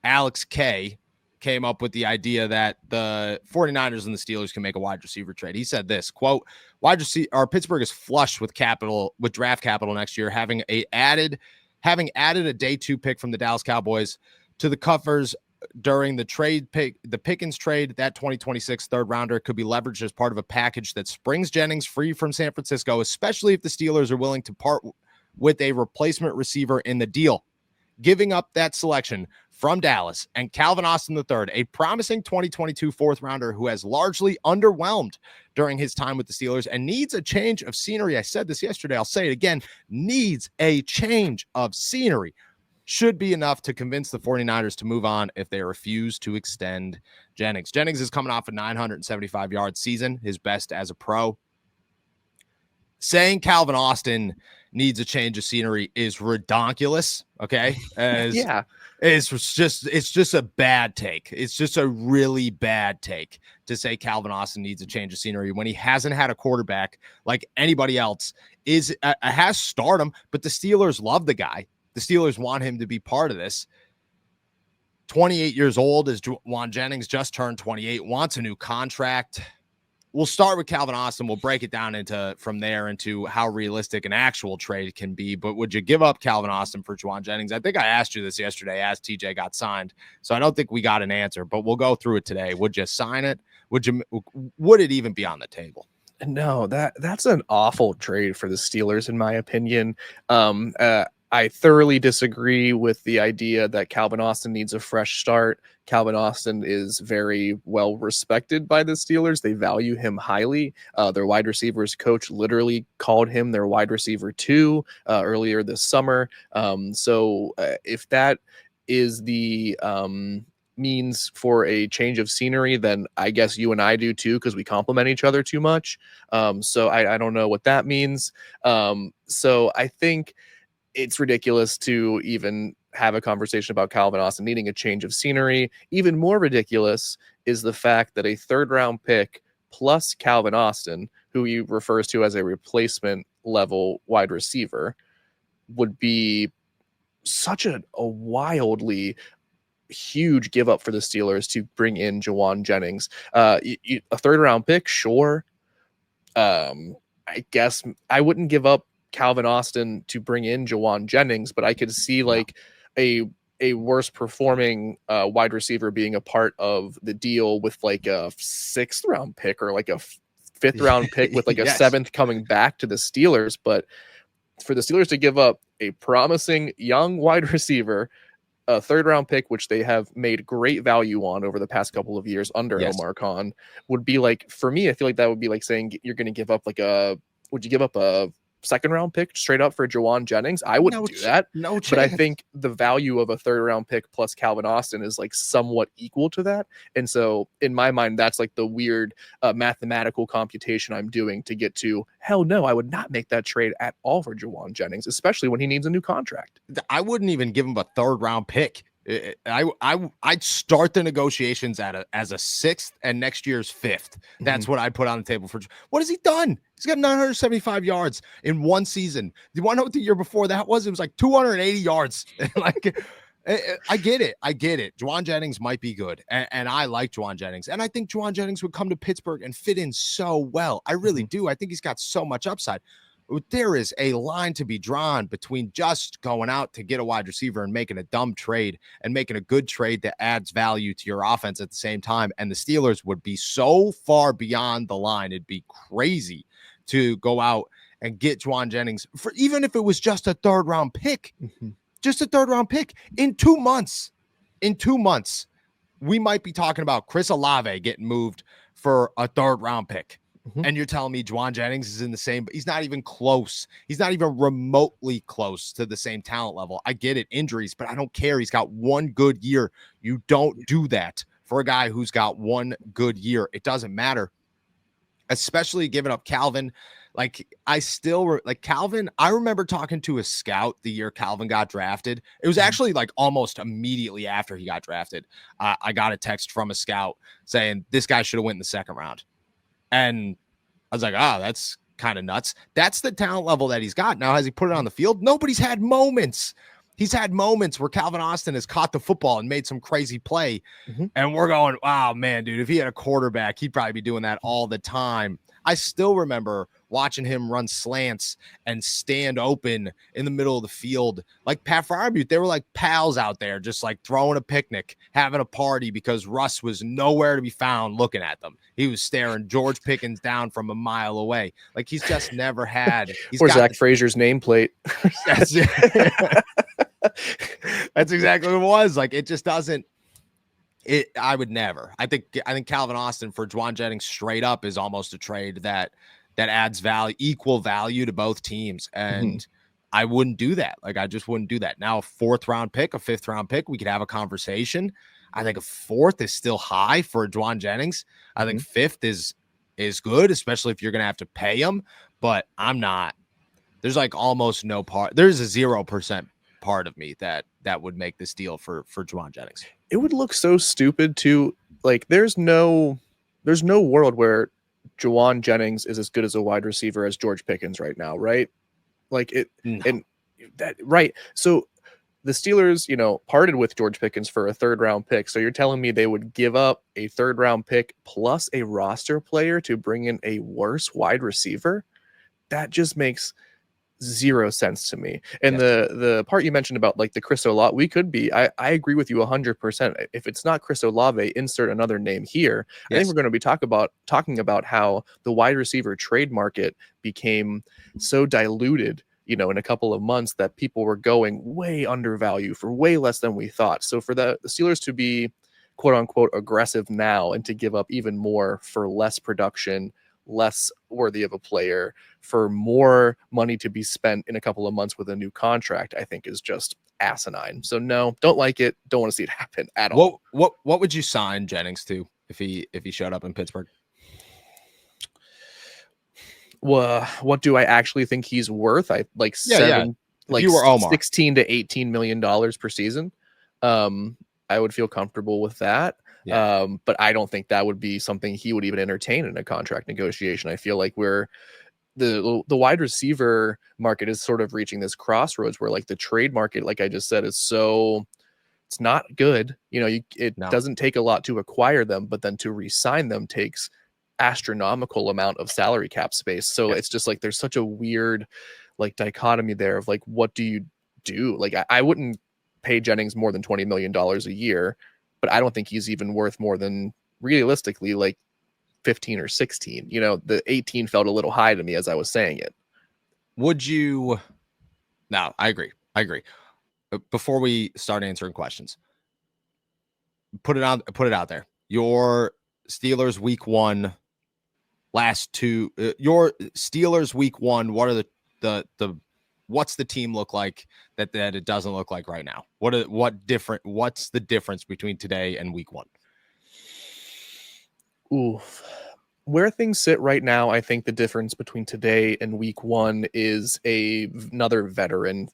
Alex K came up with the idea that the 49ers and the Steelers can make a wide receiver trade. He said this, quote, Pittsburgh is flush with draft capital next year, having added a day 2 pick from the Dallas Cowboys to the covers during the Pickens trade. That 2026 third rounder could be leveraged as part of a package that springs Jennings free from San Francisco, especially if the Steelers are willing to part with a replacement receiver in the deal. Giving up that selection from Dallas and Calvin Austin III, a promising 2022 fourth rounder who has largely underwhelmed during his time with the Steelers and needs a change of scenery. I said this yesterday, I'll say it again, needs a change of scenery, should be enough to convince the 49ers to move on if they refuse to extend Jennings. Jennings is coming off a 975-yard season, his best as a pro. Saying Calvin Austin needs a change of scenery is redonkulous. Okay. Yeah. It's just a bad take. It's just a really bad take to say Calvin Austin needs a change of scenery when he hasn't had a quarterback like anybody else has stardom, but the Steelers love the guy. The Steelers want him to be part of this. 28 years old is Jauan Jennings, just turned 28, wants a new contract. We'll start with Calvin Austin. We'll break it down from there into how realistic an actual trade can be. But would you give up Calvin Austin for Jauan Jennings? I think I asked you this yesterday as TJ got signed. So I don't think we got an answer, but we'll go through it today. Would you sign it? Would it even be on the table? No, that's an awful trade for the Steelers, in my opinion. I thoroughly disagree with the idea that Calvin Austin needs a fresh start. Calvin Austin is very well respected by the Steelers. They value him highly. Their wide receivers coach literally called him their wide receiver 2 earlier this summer. So if that is the means for a change of scenery, then I guess you and I do too, because we compliment each other too much. So I don't know what that means. So I think it's ridiculous to even have a conversation about Calvin Austin needing a change of scenery. Even more ridiculous is the fact that a third round pick plus Calvin Austin, who he refers to as a replacement level wide receiver, would be such a wildly huge give up for the Steelers to bring in Jauan Jennings. A third round pick, sure. I guess I wouldn't give up Calvin Austin to bring in Jauan Jennings, but I could see like a worse performing wide receiver being a part of the deal with like a 6th round pick or like a 5th round pick with like a 7th coming back to the Steelers. But for the Steelers to give up a promising young wide receiver, a 3rd round pick, which they have made great value on over the past couple of years under Omar Khan, would be like, for me, I feel like that would be like saying you're going to give up would you give up a 2nd round pick straight up for Jauan Jennings? I wouldn't do that. No chance. But I think the value of a 3rd round pick plus Calvin Austin is like somewhat equal to that. And so in my mind, that's like the weird mathematical computation I'm doing to get to, hell no, I would not make that trade at all for Jauan Jennings, especially when he needs a new contract. I wouldn't even give him a 3rd round pick. I'd start the negotiations as a 6th and next year's 5th. That's what I put on the table for. What has he done? He's got 975 yards in one season. Do you want to know what the year before that was? It was like 280 yards. Like, I get it. Jauan Jennings might be good, and I like Jauan Jennings, and I think Jauan Jennings would come to Pittsburgh and fit in so well. I really do. I think he's got so much upside. There is a line to be drawn between just going out to get a wide receiver and making a dumb trade and making a good trade that adds value to your offense at the same time. And the Steelers would be so far beyond the line. It'd be crazy to go out and get Jauan Jennings for, even if it was just a 3rd round pick, just a 3rd round pick in 2 months. In 2 months, we might be talking about Chris Olave getting moved for a 3rd round pick. And you're telling me Jauan Jennings is in the same, but he's not even close. He's not even remotely close to the same talent level. I get it, injuries, but I don't care. He's got one good year. You don't do that for a guy who's got one good year. It doesn't matter, especially giving up Calvin. Like, Calvin, I remember talking to a scout the year Calvin got drafted. It was actually like almost immediately after he got drafted. I got a text from a scout saying this guy should have went in the 2nd round. And I was like, that's kind of nuts. That's the talent level that he's got. Now, has he put it on the field? Nobody's had moments. He's had moments where Calvin Austin has caught the football and made some crazy play. Mhm. And we're going, wow, man, dude, if he had a quarterback, he'd probably be doing that all the time. I still remember watching him run slants and stand open in the middle of the field. Like Pat Freiermuth, they were like pals out there, just like throwing a picnic, having a party because Russ was nowhere to be found looking at them. He was staring George Pickens down from a mile away. Like he's just never had. He's Or got Zach Frazier's nameplate. that's, that's exactly what it was. Like it just doesn't. I would never. I think Calvin Austin for Juwan Jennings straight up is almost a trade that adds value, equal value to both teams. And I wouldn't do that. Like I just wouldn't do that. Now a 4th round pick, a 5th round pick, we could have a conversation. I think a 4th is still high for Juwan Jennings. I think 5th is good, especially if you're going to have to pay him. But I'm not. There's like almost no part. There's a 0% part of me that would make this deal for Juwan Jennings. It would look so stupid to like. There's no world where Juwan Jennings is as good as a wide receiver as George Pickens right now, right? Like it, No. and that right. So the Steelers, parted with George Pickens for a 3rd round pick. So you're telling me they would give up a 3rd round pick plus a roster player to bring in a worse wide receiver? That just makes 0 sense to me. And the part you mentioned about like the Chris Olave, we could be. I agree with you 100%. If it's not Chris Olave, insert another name here. Yes. I think we're going to be talking about how the wide receiver trade market became so diluted, in a couple of months that people were going way undervalued for way less than we thought. So for the Steelers to be quote unquote aggressive now and to give up even more for less production, less worthy of a player, for more money to be spent in a couple of months with a new contract, I think is just asinine. So no, don't like it. Don't want to see it happen at all. What would you sign Jennings to if he showed up in Pittsburgh? Well, what do I actually think he's worth? I like seven, like you were Omar. $16 to $18 million per season. I would feel comfortable with that. Yeah. But I don't think that would be something he would even entertain in a contract negotiation. I feel like the wide receiver market is sort of reaching this crossroads where like the trade market, like I just said, is so it's not good. It doesn't take a lot to acquire them, but then to re-sign them takes astronomical amount of salary cap space. So it's just like there's such a weird like dichotomy there of like, what do you do? Like I wouldn't pay Jennings more than $20 million a year, but I don't think he's even worth more than realistically like 15 or 16. The 18 felt a little high to me as I was saying it. Would you? No, I agree. Before we start answering questions, put it out there. Your Steelers week 1, last 2. Your Steelers week 1. What are the what's the team look like that it doesn't look like right now? What's the difference between today and week 1? Oof. Where things sit right now, I think the difference between today and week 1 is another veteran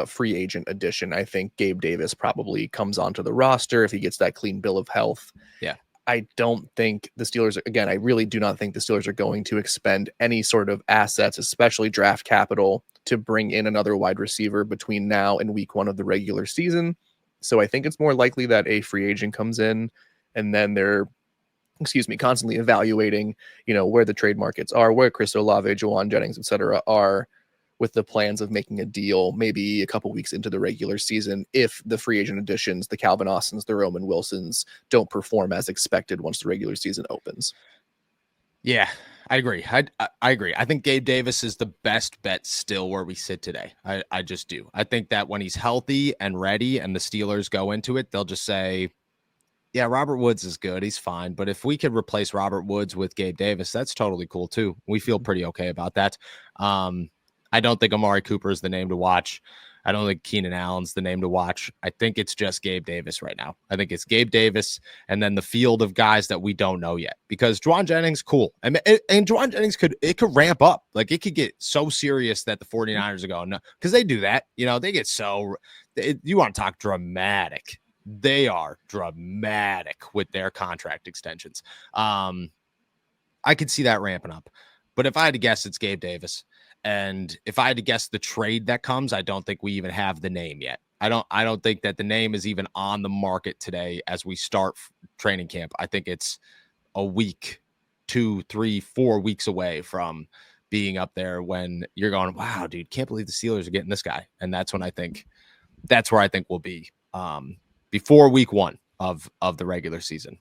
free agent addition. I think Gabe Davis probably comes onto the roster if he gets that clean bill of health. Yeah. I don't think the Steelers, again, I really do not think the Steelers are going to expend any sort of assets, especially draft capital, to bring in another wide receiver between now and week 1 of the regular season. So I think it's more likely that a free agent comes in and then they're constantly evaluating, where the trade markets are, where Chris Olave, Juwan Jennings, etc. are, with the plans of making a deal maybe a couple weeks into the regular season if the free agent additions, the Calvin Austins, the Roman Wilsons, don't perform as expected once the regular season opens. Yeah, I agree. I agree. I think Gabe Davis is the best bet still where we sit today. I just do. I think that when he's healthy and ready and the Steelers go into it, they'll just say, yeah, Robert Woods is good. He's fine. But if we could replace Robert Woods with Gabe Davis, that's totally cool too. We feel pretty okay about that. I don't think Amari Cooper is the name to watch. I don't think Keenan Allen's the name to watch. I think it's just Gabe Davis right now. I think it's Gabe Davis and then the field of guys that we don't know yet, because Juwan Jennings, cool. And Juwan Jennings could ramp up. Like it could get so serious that the 49ers are going, no, because they do that. They get you want to talk dramatic. They are dramatic with their contract extensions. I could see that ramping up. But if I had to guess, it's Gabe Davis. And if I had to guess the trade that comes, I don't think we even have the name yet. I don't think that the name is even on the market today as we start training camp. I think it's a week, 2, 3, 4 weeks away from being up there when you're going, wow, dude, can't believe the Steelers are getting this guy. And that's when that's where I think we'll be before week 1 of the regular season.